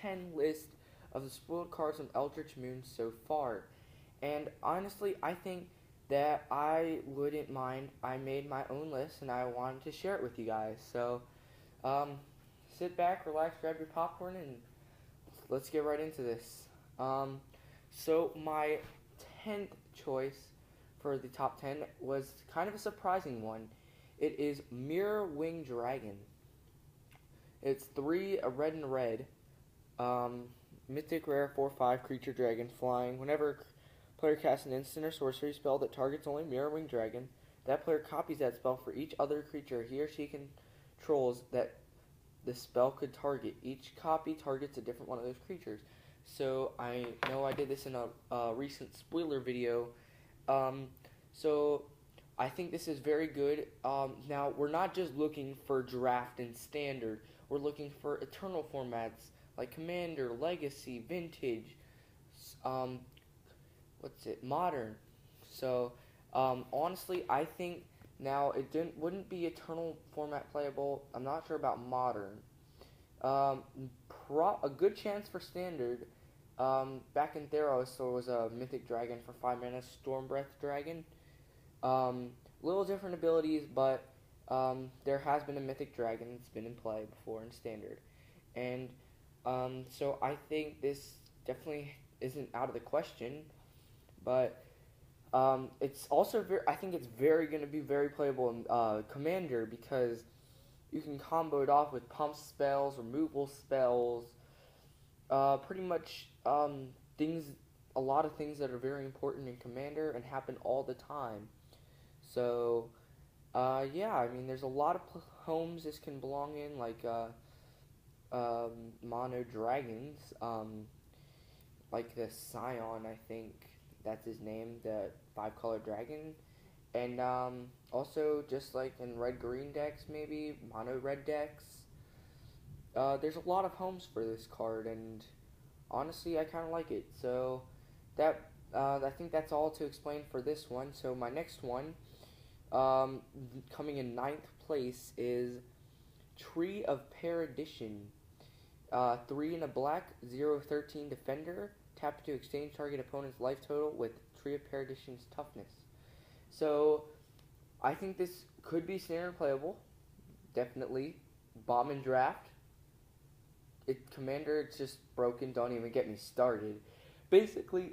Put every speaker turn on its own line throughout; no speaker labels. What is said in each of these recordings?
10 list of the spoiled cards from Eldritch Moon so far. And honestly, I think that I wouldn't mind. I made my own list and I wanted to share it with you guys. So, um, sit back, relax, grab your popcorn, and let's get right into this. So my 10th choice for the top 10 was kind of a surprising one. It is Mirror Wing Dragon. It's 3, a red and red. Mythic rare 4/5 creature dragon flying. Whenever player casts an instant or sorcery spell that targets only Mirror Wing Dragon, that player copies that spell for each other creature he or she controls that the spell could target. Each copy targets a different one of those creatures. So I know I did this in a recent spoiler video. So I think this is very good. Now, we're not just looking for draft and standard. We're looking for eternal formats like Commander, Legacy, Vintage, Modern. So, honestly, I think now wouldn't be eternal format playable. I'm not sure about Modern. A good chance for Standard. Back in Theros, there was a Mythic Dragon for 5 mana, Stormbreath Dragon. Little different abilities, but there has been a Mythic Dragon that's been in play before in Standard. And so I think this definitely isn't out of the question, but it's also I think it's going to be very playable in Commander because you can combo it off with pump spells, removal spells, pretty much a lot of things that are very important in Commander and happen all the time. So, yeah, I mean, there's a lot of homes this can belong in, like mono dragons, like the Scion, I think that's his name, the 5-color dragon, and also just like in red-green decks, maybe mono red decks. There's a lot of homes for this card, and honestly, I kind of like it. So I think that's all to explain for this one. So my next one, coming in 9th place, is Tree of Paradition. 3 in a black, 0/13 defender. Tap to exchange target opponent's life total with Tree of Paradition's toughness. So I think this could be standard playable. Definitely. Bomb and draft. Commander, it's just broken. Don't even get me started. Basically,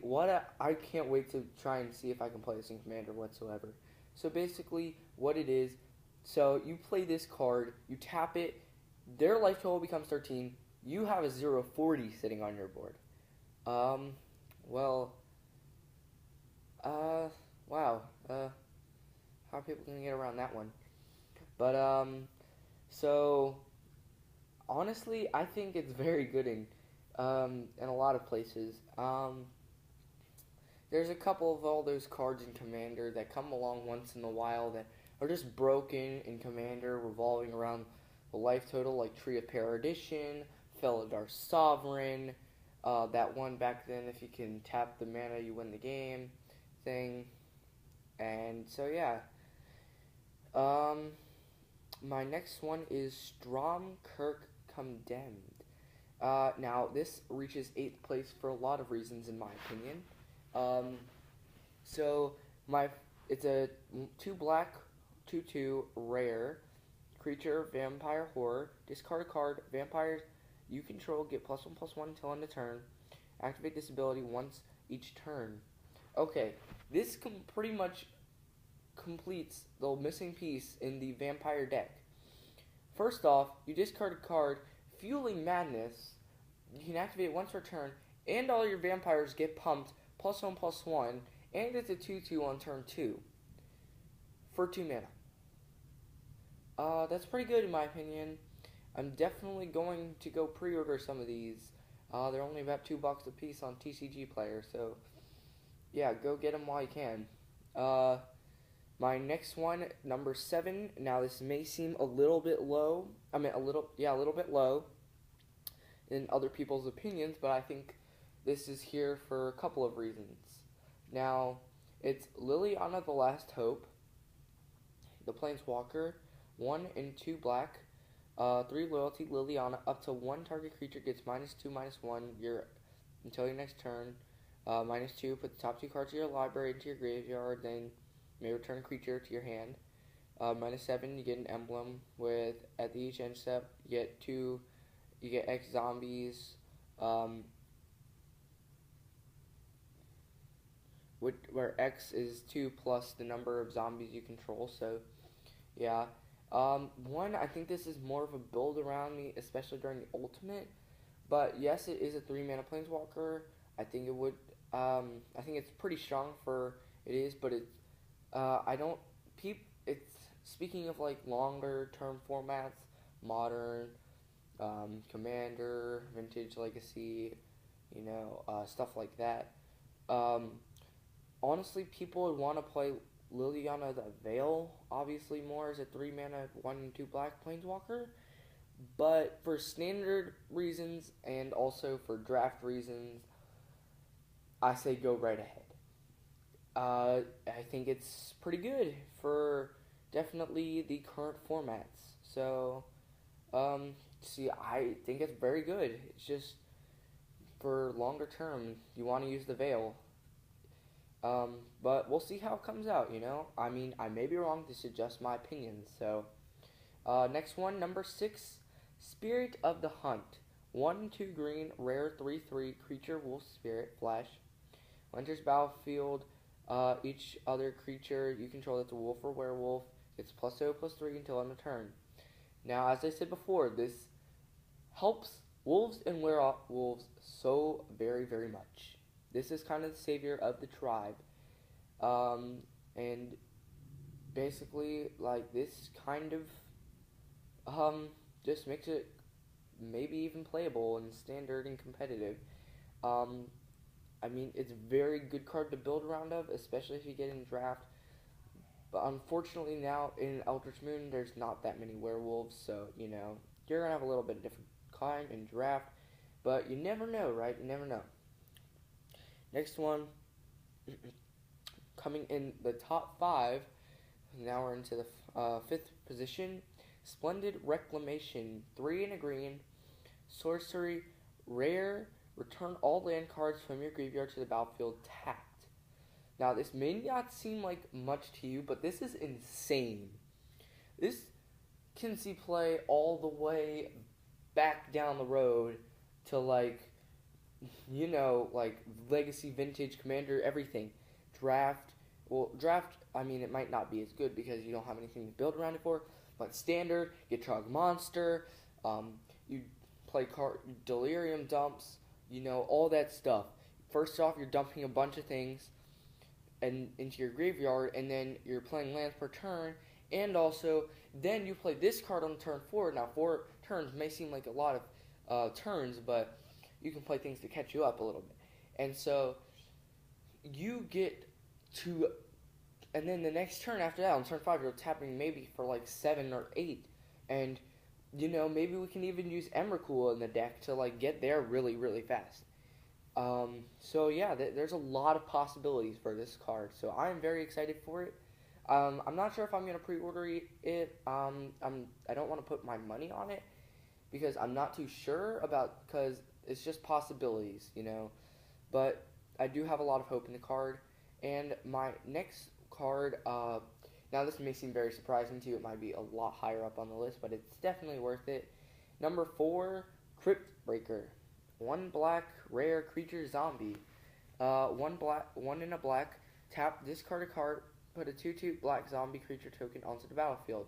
I can't wait to try and see if I can play this in Commander whatsoever. So basically, what it is, so you play this card, you tap it, their life total becomes 13, you have a 0/40 sitting on your board. Wow. How are people going to get around that one? But, so, honestly, I think it's very good in a lot of places. There's a couple of all those cards in Commander that come along once in a while that are just broken in Commander, revolving around the life total, like Tree of Paradition, Felidar Sovereign, that one back then, if you can tap the mana, you win the game thing. And so, yeah. My next one is Strom Kirk Condemned. Now, this reaches 8th place for a lot of reasons, in my opinion. It's a 2 black, 2/2 rare creature, vampire horror. Discard a card. Vampires you control get +1/+1 until end of turn. Activate this ability once each turn. Okay, this pretty much completes the missing piece in the vampire deck. First off, you discard a card, Fueling Madness. You can activate it once per turn, and all your vampires get pumped +1/+1, and it's a 2/2 on turn 2 for 2 mana. That's pretty good in my opinion. I'm definitely going to go pre-order some of these. They're only about $2 a piece on TCG Player, so yeah, go get them while you can. My next one, number 7. Now this may seem a little bit low. A little bit low in other people's opinions, but I think this is here for a couple of reasons. Now, it's Liliana the Last Hope, the Planeswalker, 1 and 2 black, 3 loyalty, Liliana. Up to 1 target creature gets -2/-1 until your next turn. -2, put the top 2 cards of your library into your graveyard, then you may return a creature to your hand. -7, you get an emblem with, at the each end step, you get X zombies, where X is 2 plus the number of zombies you control, so, yeah. I think this is more of a build around me, especially during the ultimate, but yes, it is a 3 mana planeswalker. I think it's pretty strong for it is, but speaking of like longer term formats, modern, Commander, Vintage Legacy, stuff like that. Honestly, people would want to play Liliana the Veil, obviously more as a 3 mana 1 and 2 black planeswalker. But for standard reasons and also for draft reasons, I say go right ahead. I think it's pretty good for definitely the current formats. So, I think it's very good. It's just for longer term, you want to use the Veil. But we'll see how it comes out, I mean, I may be wrong. This is just my opinion. So, next one, number 6, Spirit of the Hunt. 1/2 green, rare 3/3, creature, wolf spirit, flash. Enters battlefield, each other creature you control that's a wolf or werewolf gets +0/+3 until end of turn. Now, as I said before, this helps wolves and werewolves so very, very much. This is kind of the savior of the tribe. And basically, like, this kind of, just makes it maybe even playable and standard and competitive. I mean, it's a very good card to build around of, especially if you get in draft. But unfortunately now, in Eldritch Moon, there's not that many werewolves, so, you're going to have a little bit different kind in draft. But you never know, right? You never know. Next one, coming in the top 5, now we're into the 5th position, Splendid Reclamation, 3 and a green, sorcery, rare, return all land cards from your graveyard to the battlefield tapped. Now, this may not seem like much to you, but this is insane. This can see play all the way back down the road to, like Legacy, Vintage, Commander, everything. Draft, I mean, it might not be as good because you don't have anything to build around it for, but Standard, you Trog Monster, you play Delirium dumps, all that stuff. First off, you're dumping a bunch of things into your graveyard, and then you're playing lands per turn, and also, then you play this card on turn 4. Now, 4 turns may seem like a lot of turns, but you can play things to catch you up a little bit. And so, you get to, and then the next turn after that, on turn 5, you're tapping maybe for like 7 or 8, and, maybe we can even use Emrakul in the deck to, like, get there really, really fast. So yeah, there's a lot of possibilities for this card, so I'm very excited for it. I'm not sure if I'm going to pre-order it. I don't want to put my money on it, because I'm not too sure because it's just possibilities, but I do have a lot of hope in the card. And my next card, now this may seem very surprising to you, it might be a lot higher up on the list, but it's definitely worth it. Number 4, Cryptbreaker. 1 black, rare creature zombie. 1 in a black, tap, discard a card, put a 2/2 black zombie creature token onto the battlefield.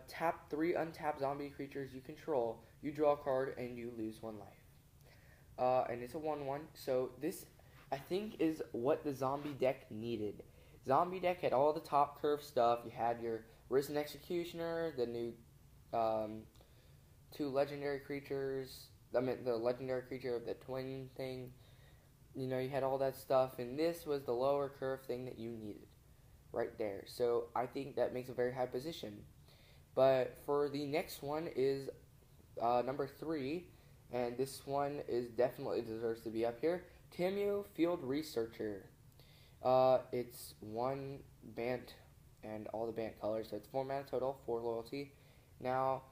Tap 3 untapped zombie creatures you control, you draw a card, and you lose 1 life. And it's a 1/1, so this, I think, is what the zombie deck needed. Zombie deck had all the top curve stuff. You had your Risen Executioner, the new 2 legendary creatures. I mean, the legendary creature of the twin thing. You had all that stuff, and this was the lower curve thing that you needed right there. So I think that makes a very high position. But for the next one is number 3, and this one is definitely deserves to be up here. Tamio, Field Researcher. It's 1 Bant and all the Bant colors, so it's 4 mana total, 4 loyalty. Now,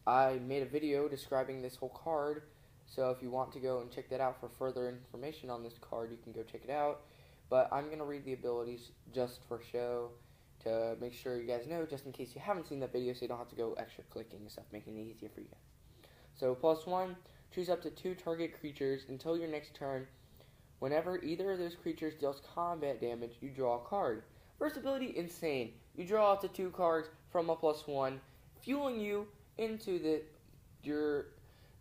I made a video describing this whole card, so if you want to go and check that out for further information on this card, you can go check it out. But I'm going to read the abilities just for show, to make sure you guys know, just in case you haven't seen that video, so you don't have to go extra clicking and stuff, making it easier for you guys. So, +1, choose up to 2 target creatures until your next turn. Whenever either of those creatures deals combat damage, you draw a card. First ability, insane. You draw up to 2 cards from a +1, fueling you into your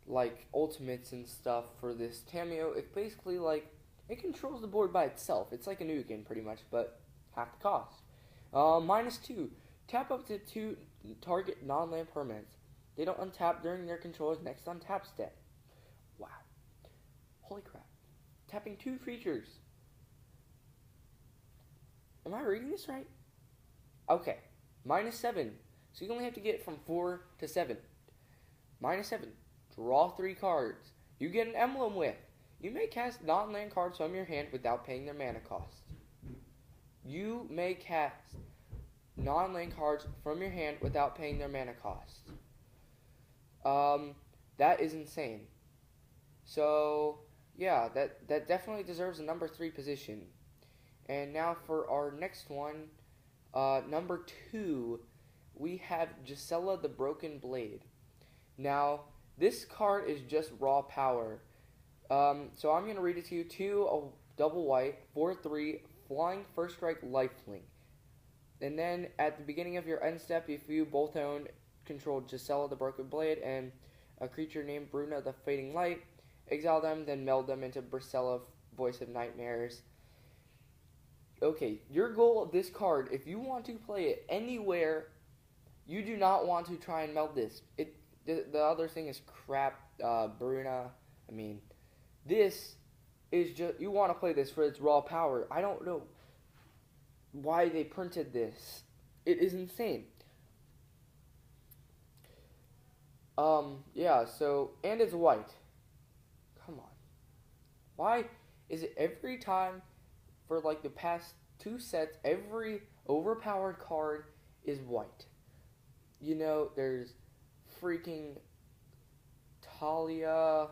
like ultimates and stuff for this Tamio. It's basically like it controls the board by itself. It's like a Nukin pretty much, but half the cost. -2, tap up to 2 target non-land permanents. They don't untap during their controller's next untap step. Wow. Holy crap. Tapping 2 creatures. Am I reading this right? Okay. -7. So you only have to get from 4 to 7. -7. Draw 3 cards. You get an emblem with. You may cast non-land cards from your hand without paying their mana cost. You may cast non-land cards from your hand without paying their mana cost. That is insane. So, yeah, that definitely deserves a number 3 position. And now for our next one, number 2, we have Gisela the Broken Blade. Now, this card is just raw power. So I'm going to read it to you. 2, a double white, 4/3, flying first strike lifelink. And then at the beginning of your end step, if you both own control Gisela the Broken Blade and a creature named Bruna the Fading Light, exile them, then meld them into Brisella, Voice of Nightmares. Okay, your goal of this card, if you want to play it anywhere, you do not want to try and meld this. The other thing is crap, Bruna. I mean, this is just, you want to play this for its raw power. I don't know why they printed this. It is insane. Yeah, so, and it's white. Come on. Why is it every time for like the past 2 sets, every overpowered card is white? You know, there's freaking Talia,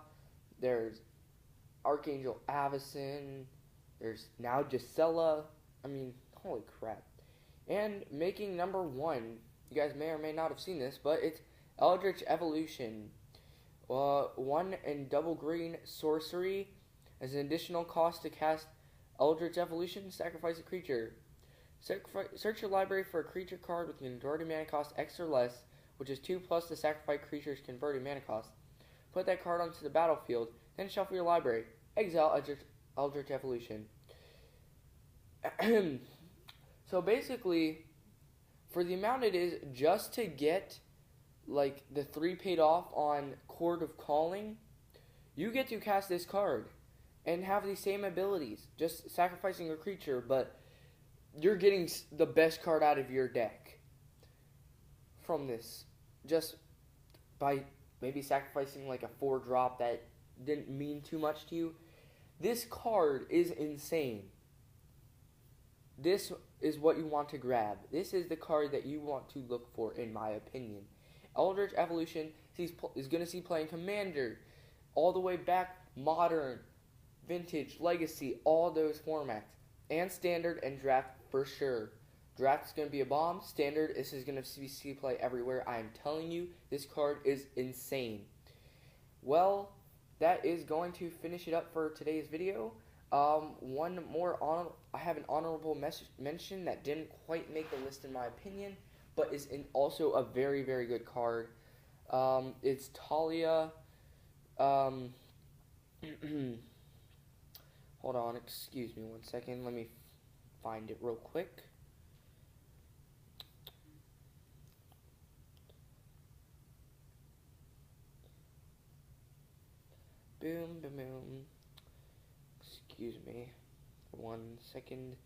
there's Archangel Avacyn, there's now Gisela. I mean, holy crap. And making number 1, you guys may or may not have seen this, but it's Eldritch Evolution. 1 and double green sorcery. As an additional cost to cast Eldritch Evolution, sacrifice a creature. Search your library for a creature card with a converted mana cost X or less, which is 2+ the sacrifice creature's converted mana cost. Put that card onto the battlefield, then shuffle your library. Exile Eldritch Evolution. So basically, for the amount it is, just to get like the 3 paid off on Chord of Calling, you get to cast this card and have the same abilities, just sacrificing a creature, but you're getting the best card out of your deck from this, just by maybe sacrificing like a 4-drop that didn't mean too much to you. This card is insane. This is what you want to grab. This is the card that you want to look for, in my opinion. Eldritch Evolution is going to see playing Commander, all the way back, Modern, Vintage, Legacy, all those formats, and Standard and Draft for sure. Draft is going to be a bomb. Standard, this is going to see play everywhere. I am telling you, this card is insane. Well, that is going to finish it up for today's video. One more I have an honorable mention that didn't quite make the list in my opinion, but is also a very, very good card. It's Talia. Hold on, excuse me 1 second. Let me find it real quick. Boom, boom, boom. Excuse me for 1 second.